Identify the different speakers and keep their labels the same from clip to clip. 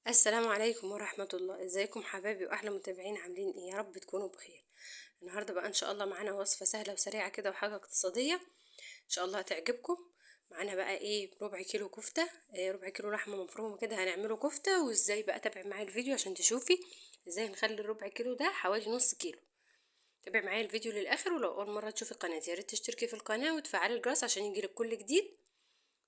Speaker 1: السلام عليكم ورحمة الله. ازيكم حبايبي واحلى متابعين، عاملين ايه؟ يا رب تكونوا بخير. النهارده بقى ان شاء الله معانا وصفة سهلة وسريعة كده وحاجة اقتصادية ان شاء الله هتعجبكم. معانا بقى ايه؟ ربع كيلو كفتة، ربع كيلو لحمة مفرومة كده هنعمله كفتة. وازاي بقى؟ تابع معايا الفيديو عشان تشوفي ازاي نخلي الربع كيلو ده حوالي نص كيلو. تابع معايا الفيديو للاخر، ولو اول مرة تشوفي قناتي يا ريت تشتركي في القناة وتفعلي الجرس عشان يجيلك كل جديد.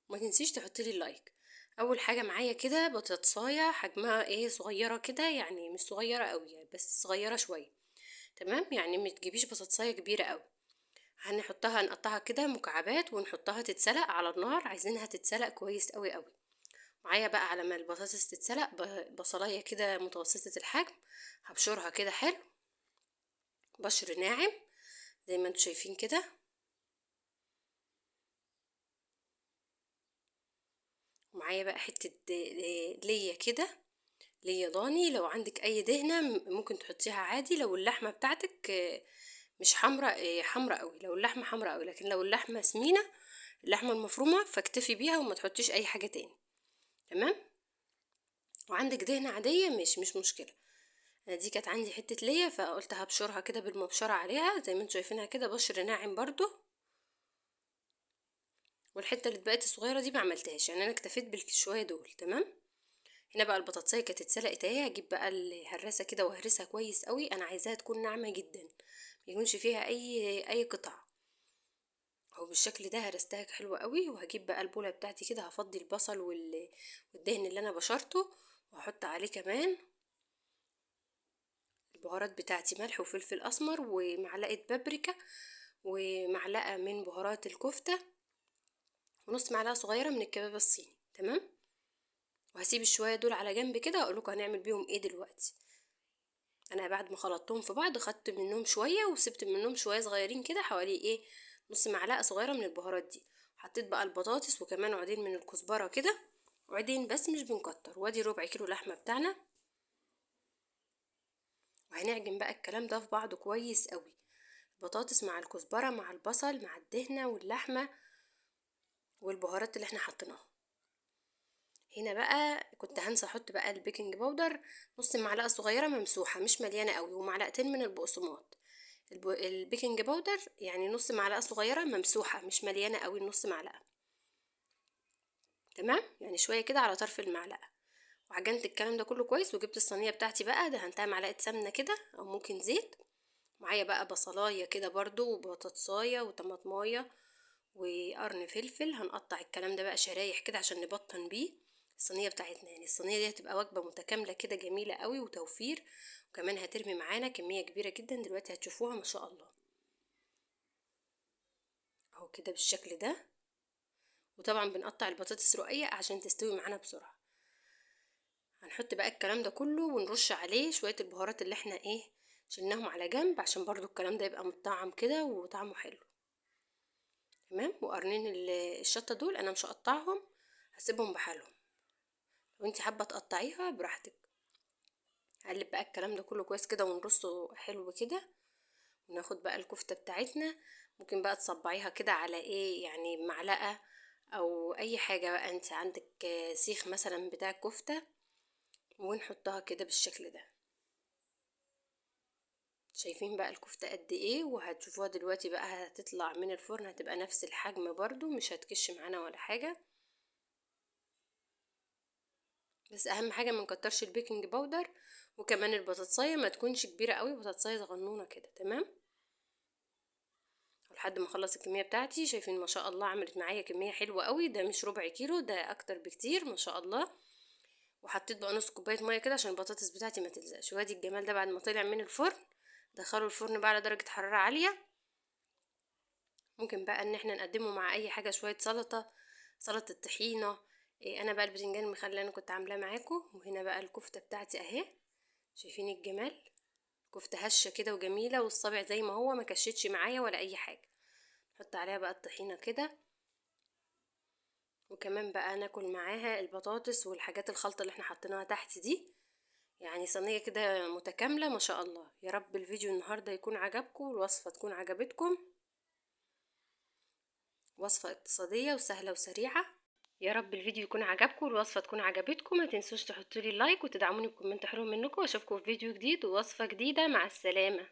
Speaker 1: وما تنسيش تحطي لي اللايك. اول حاجه معايا كده بطاطسايه حجمها ايه صغيره كده، يعني مش صغيره قوي يعني بس صغيره شويه. تمام، يعني ما تجيبيش بطاطسايه كبيره قوي. نقطعها كده مكعبات ونحطها تتسلق على النار، عايزينها تتسلق كويس قوي قوي. معايا بقى على ما البطاطس تتسلق بصلايه كده متوسطه الحجم، هبشرها كده حلو، بشر ناعم زي ما انتوا شايفين كده. ومعايا بقى حته ليا كده، ليا ضاني. لو عندك اي دهنة ممكن تحطيها عادي. لو اللحمة بتاعتك مش حمراء حمراء قوي، لو اللحمة حمراء قوي، لكن لو اللحمة سمينة اللحمة المفرومة فاكتفي بيها وما تحطيش اي حاجة تاني. تمام. وعندك دهنة عادية مش مشكلة. انا دي كانت عندي حتة ليا فقلت هبشرها كده بالمبشرة عليها زي ما انتوا شايفينها كده، بشر ناعم برضو. والحتة اللي اتبقت الصغيرة دي ما عملتهاش، يعني انا اكتفيت بالشوية دول. تمام. هنا بقى البطاطسايه كانت اتسلقت اهي، هجيب بقى الهراسه كده وهرسها كويس قوي. انا عايزاها تكون ناعمه جدا، ما يكونش فيها اي قطع. اهو بالشكل ده هرستها حلوه قوي. وهجيب بقى البوله بتاعتي كده، هفضي البصل والدهن اللي انا بشرته، واحط عليه كمان البهارات بتاعتي، ملح وفلفل اسمر ومعلقه بابريكا ومعلقه من بهارات الكفته ونص معلقه صغيره من الكباب الصيني. تمام. وهسيب الشويه دول على جنب كده، اقول لكم هنعمل بيهم ايه دلوقتي. انا بعد ما خلطتهم في بعض خدت منهم شويه وسبت منهم شويه صغيرين كده، حوالي ايه نص معلقه صغيره من البهارات دي. حطيت بقى البطاطس وكمان عودين من الكزبره كده، وعودين بس مش بنكتر. وادي ربع كيلو لحمه بتاعنا. وهنعجن بقى الكلام ده في بعضه كويس قوي، البطاطس مع الكزبره مع البصل مع الدهنه واللحمه والبهارات اللي احنا حطيناها. هنا بقى كنت هنسى احط بقى البيكنج باودر، نص معلقه صغيره ممسوحه مش مليانه قوي، ومعلقتين من البقسماط. البيكنج باودر يعني نص معلقه صغيره ممسوحه مش مليانه قوي، نص معلقه. تمام، يعني شويه كده على طرف المعلقه. وعجنت الكلام ده كله كويس، وجبت الصينيه بتاعتي بقى دهنتها معلقه سمنه كده او ممكن زيت. معايا بقى بصلايه كده برضو وبطاطسايه وطماطمايه وقرن فلفل. هنقطع الكلام ده بقى شرايح كده عشان نبطن بيه الصينيه بتاعتنا. يعني الصينيه دي هتبقى وجبه متكامله كده جميله قوي وتوفير، وكمان هترمي معانا كميه كبيره جدا دلوقتي هتشوفوها ما شاء الله. اهو كده بالشكل ده. وطبعا بنقطع البطاطس رقيق عشان تستوي معانا بسرعه. هنحط بقى الكلام ده كله ونرش عليه شويه البهارات اللي احنا ايه شلناهم على جنب، عشان برضو الكلام ده يبقى مطعم كده وطعمه حلو. تمام. وقرنين الشطه دول انا مش هقطعهم، هسيبهم بحالهم. لو انت حابه تقطعيها براحتك. هقلب بقى الكلام ده كله كويس كده ونرصه حلو كده. وناخد بقى الكفته بتاعتنا. ممكن بقى تصبعيها كده على ايه يعني معلقه او اي حاجه بقى انت عندك، سيخ مثلا بتاع كفته، ونحطها كده بالشكل ده. شايفين بقى الكفته قد ايه؟ وهتشوفوها دلوقتي بقى هتطلع من الفرن هتبقى نفس الحجم برضو، مش هتكش معانا ولا حاجه. بس اهم حاجه ما نكترش البيكنج باودر، وكمان البطاطسايه ما تكونش كبيره قوي، بطاطسايه صغنونه كده. تمام. لحد ما اخلص الكميه بتاعتي. شايفين ما شاء الله عملت معايا كميه حلوه قوي، ده مش ربع كيلو، ده اكتر بكتير ما شاء الله. وحطيت بقى نص كوبايه ميه كده عشان البطاطس بتاعتي ما تلزقش. وادي الجمال ده بعد ما طلع من الفرن. دخلوا الفرن بقى على درجه حراره عاليه. ممكن بقى ان احنا نقدمه مع اي حاجه، شويه سلطه، سلطه طحينه. إيه، انا بقى البتنجان المخلل انا كنت عاملاه معاكم. وهنا بقى الكفته بتاعتي اهي. شايفين الجمال؟ كفته هشه كده وجميله، والصابع زي ما هو ما كشتش معايا ولا اي حاجه. نحط عليها بقى الطحينه كده، وكمان بقى ناكل معاها البطاطس والحاجات الخلطة اللي احنا حطيناها تحت دي. يعني صينية كده متكاملة ما شاء الله. يا رب الفيديو النهاردة يكون عجبكم والوصفة تكون عجبتكم. وصفة اقتصادية وسهلة وسريعة. يا رب الفيديو يكون عجبكم والوصفة تكون عجبتكم، ما تنسوش تحطوا لي لايك وتدعموني بكومنت حلو منكم، واشوفكم في فيديو جديد ووصفة جديدة. مع السلامة.